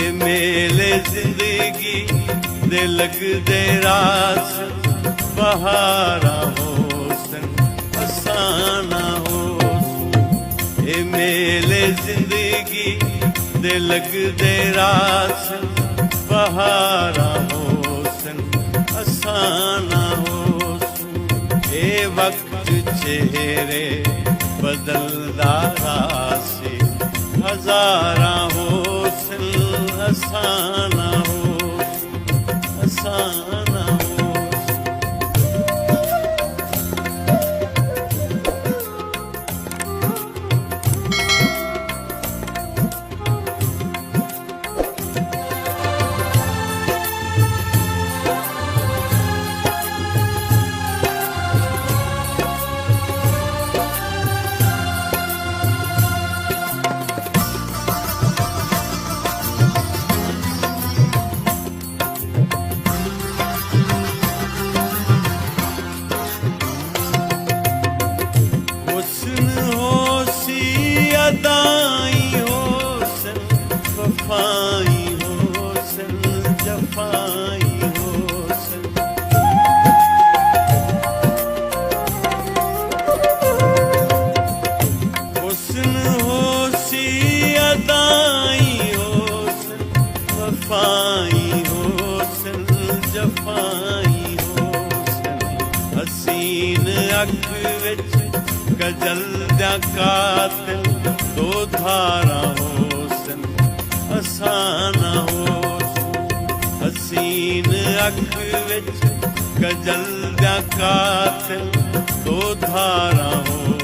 ए मेले जिंदगी दे लगदे रास बहारा होसन असाना होसन ए मेले जिंदगी दे लगदे रास बहारा होसन असाना होसन ए वक्त चेहरे बदलदा रासे हजारा होसन असाना होसन असाना दाई होसन वफाई होसन जफाई होसन हुस्न होसी अदाई होसन वफाई होसन जफाई होसन हसीन अख विच गजल दा कातिल दो धारा होसन असाना होसन हसीन अख विच गजल दा कातिल दो धारा हो